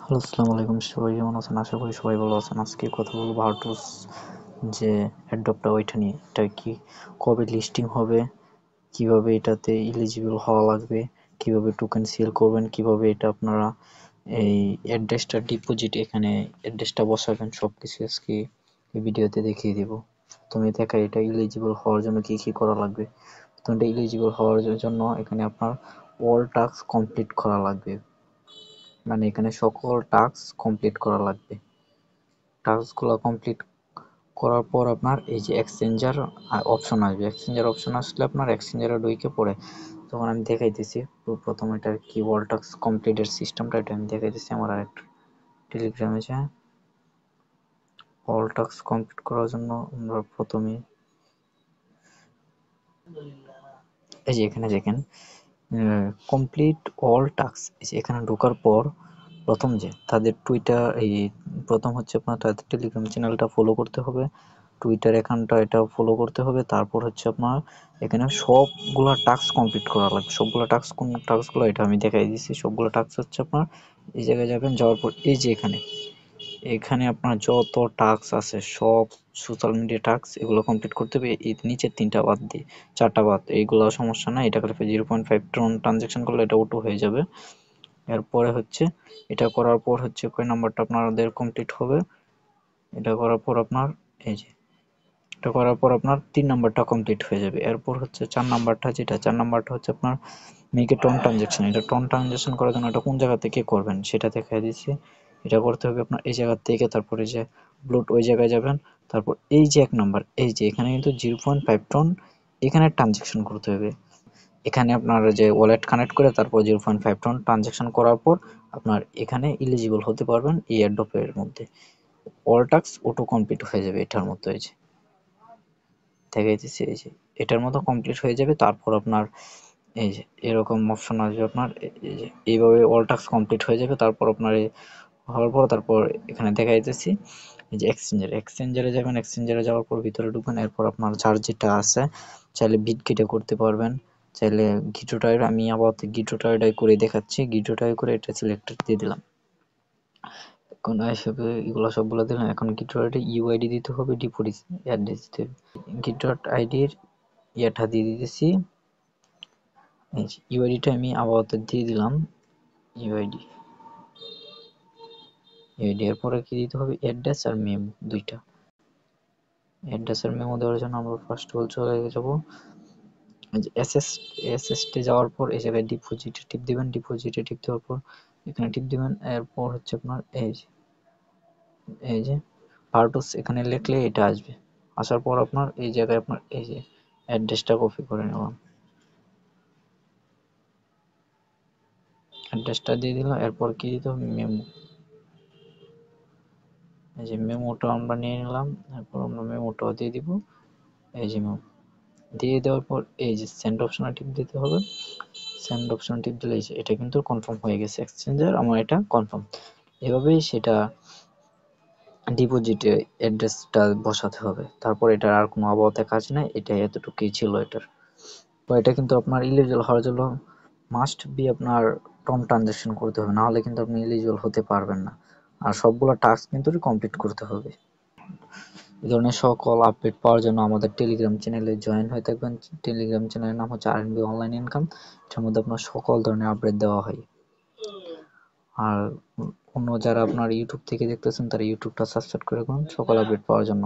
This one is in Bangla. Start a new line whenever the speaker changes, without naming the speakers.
হ্যালো, আসসালামু আলাইকুম। সবাই কেমন আছেন? আশা করি সবাই ভালো আছেন। আজকে কথা বলবো হার্টুস যে অ্যাডপটা ওইটা নিয়ে। এটা কি কবে লিস্টিং হবে, কিভাবে এটাতে এলিজিবল হওয়া লাগবে, কিভাবে টোকেন সেল করবেন, কিভাবে এটা আপনারা এই অ্যাড্রেসটা ডিপোজিট এখানে অ্যাড্রেসটা বসাবেন, সব কিছু আজকে এই ভিডিওতে দেখিয়ে দিব। তুমি দেখা এটা এলিজিবল হওয়ার জন্য কি কি করা লাগবে। তো এটা এলিজিবল হওয়ার জন্য এখানে আপনার অল টাস্ক কমপ্লিট করা লাগবে, মানে এখানে সকল টাস্ক কমপ্লিট করা লাগবে। টাস্কগুলো কমপ্লিট করার পর আপনার এই যে এক্সচেঞ্জার অপশন আসবে। এক্সচেঞ্জার অপশন আসলে আপনার এক্সচেঞ্জারে ঢুকে পড়ে তখন আমি দেখাইতেছি। প্রথম এটার কি অল টাস্ক কমপ্লিটের সিস্টেমটা এটা আমি দেখাইতেছি আমার আরেকটা টেলিগ্রামে। যে অল টাস্ক কমপ্লিট করার জন্য আমরা প্রথমে এই যে এখানে দেখেন কমপ্লিট অল টাস্ক, এখানে ঢোকার পর প্রথম যে তাদের টুইটার এই প্রথম হচ্ছে আপনার তাদের টেলিগ্রাম চ্যানেলটা ফলো করতে হবে, টুইটার অ্যাকাউন্টটা এটা ফলো করতে হবে। তারপর হচ্ছে আপনার এখানে সবগুলা টাস্ক কমপ্লিট করা লাগবে। সবগুলো টাস্ক, কোন টাস্কগুলো এটা আমি দেখাই দিচ্ছি। সবগুলো টাস্ক হচ্ছে আপনার এই জায়গায় যাবেন, যাওয়ার পর এই যে এখানে এখানে আপনার যত টাস্ক আছে সব সোশ্যাল মিডিয়া টাস্ক এগুলো কমপ্লিট করতে হবে। এই নিচের তিনটা বাদ দিয়ে চারটা বাদ, এইগুলো সমস্যা না। এটা করে 0.5 টন ট্রানজেকশন করলে এটা অটো হয়ে যাবে। এরপরে হচ্ছে এটা করার পর হচ্ছে কয় নাম্বারটা আপনাদের কমপ্লিট হবে, এটা করার পর আপনার এই যে এটা করার পর আপনার 3 নাম্বারটা কমপ্লিট হয়ে যাবে। এরপর হচ্ছে 4 নাম্বারটা, যেটা 4 নাম্বারটা হচ্ছে আপনার মেক এ টন ট্রানজেকশন। এটা টন ট্রানজেকশন করার জন্য এটা কোন জায়গা থেকে করবেন সেটা দেখাই দিচ্ছি। এটা করতে হবে আপনার এই জায়গা থেকে, তারপরে যে ব্লুট ওই জায়গায় যাবেন, তারপর এই যে 1 নাম্বার, এই যে এখানে কিন্তু 0.5 টন এখানে ট্রানজেকশন করতে হবে। এখানে আপনার যে ওয়ালেট কানেক্ট করে তারপর 0.5 টন ট্রানজেকশন করার পর আপনার এখানে এলিজিবল হতে পারবেন এই এয়ারড্রপের মধ্যে। অল টাস্ক অটো কমপ্লিট হয়ে যাবে এটার মধ্যে। এই যে দেখাইতেছি, এই যে এটার মতো কমপ্লিট হয়ে যাবে। তারপর আপনার এই যে এরকম অপশন আসবে আপনার, এই যে এইভাবে অল টাস্ক কমপ্লিট হয়ে যাবে। তারপর আপনার হওয়ার পর তারপর এখানে দেখাইতেছি এই যে এক্সচেঞ্জারে যাবেন। এক্সচেঞ্জারে যাওয়ার পর ভিতরে ঢুকবেন। এরপর আপনার যার যেটা আছে চাইলে বিটগেটে করতে পারবেন, চাইলে গিটোটাইড, আমি আপাতত গিটোটাইডাই করে দেখাচ্ছি। গিটোটাইড করে এটা সিলেক্টেড দিয়ে দিলাম। এখন হিসেবে এগুলো সবগুলো দিলাম। এখন গিটোটাইডে ইউআইডি দিতে হবে, ডিপোজিট অ্যাড্রেস দিতে হবে। গিটট আইডির ইয়েটা দিয়ে দিতেছি, ইউআইডিটা আমি আপাতত দিয়ে দিলাম। ইউআইডি ইউআইডি এর পরে কি দিতে হবে, অ্যাড্রেস আর মেমো দুইটা। অ্যাড্রেস আর মেমো দেওয়ার জন্য আমরা ফার্স্ট অফ অল চলে যাব এসএসটি যাওয়ার পর এই জায়গায় ডিপোজিটে টিপ দিবেন। ডিপোজিটে টিপ দেওয়ার পর এখানে টিপ দিবেন। এরপর হচ্ছে আপনার এই যে পার্টস এখানে লিখলে এটা আসবে। আসার পর আপনার এই জায়গায় আপনার এই যে অ্যাড্রেসটা কপি করে নিলাম, অ্যাড্রেসটা দিয়ে দিলাম। এরপর কি দিতে হবে, মেমো। এই যে মেমোটা আমরা নিয়ে নিলাম, এরপর আমরা মেমোটাও দিয়ে দিব। এই যে মেমো দিয়ে দেওয়ার পর এই যে সেন্ড অপশনে টিপ দিতে হবে। সেন্ড অপশন টিপ দিলে এটা কিন্তু কনফার্ম হয়ে গেছে এক্সচেঞ্জার, আমার এটা কনফার্ম। এভাবেই সেটা ডিপোজিটে অ্যাড্রেসটা বসাতে হবে। তারপর এটার আর কোনো আবহাওয়াতে কাজ নাই, এটা এতটুকুই ছিল এটার। তো এটা কিন্তু আপনার ইলিজিবল হওয়ার জন্য মাস্ট বি আপনার টন ট্রানজাকশন করতে হবে, না হলে কিন্তু আপনি ইলিজিবল হতে পারবেন না। আর সবগুলো টাস্ক কিন্তু কমপ্লিট করতে হবে। এই ধরনের সকল আপডেট পাওয়ার জন্য আমাদের টেলিগ্রাম চ্যানেলে জয়েন হয়ে থাকবেন। টেলিগ্রাম চ্যানেলের নাম হচ্ছে আরএনবি অনলাইন ইনকাম। এটার মধ্যে আপনার সকল ধরনের আপডেট দেওয়া হয়। আর অন্য যারা আপনার ইউটিউব থেকে দেখতেছেন তারা ইউটিউবটা সাবস্ক্রাইব করে রাখুন সকল আপডেট পাওয়ার জন্য।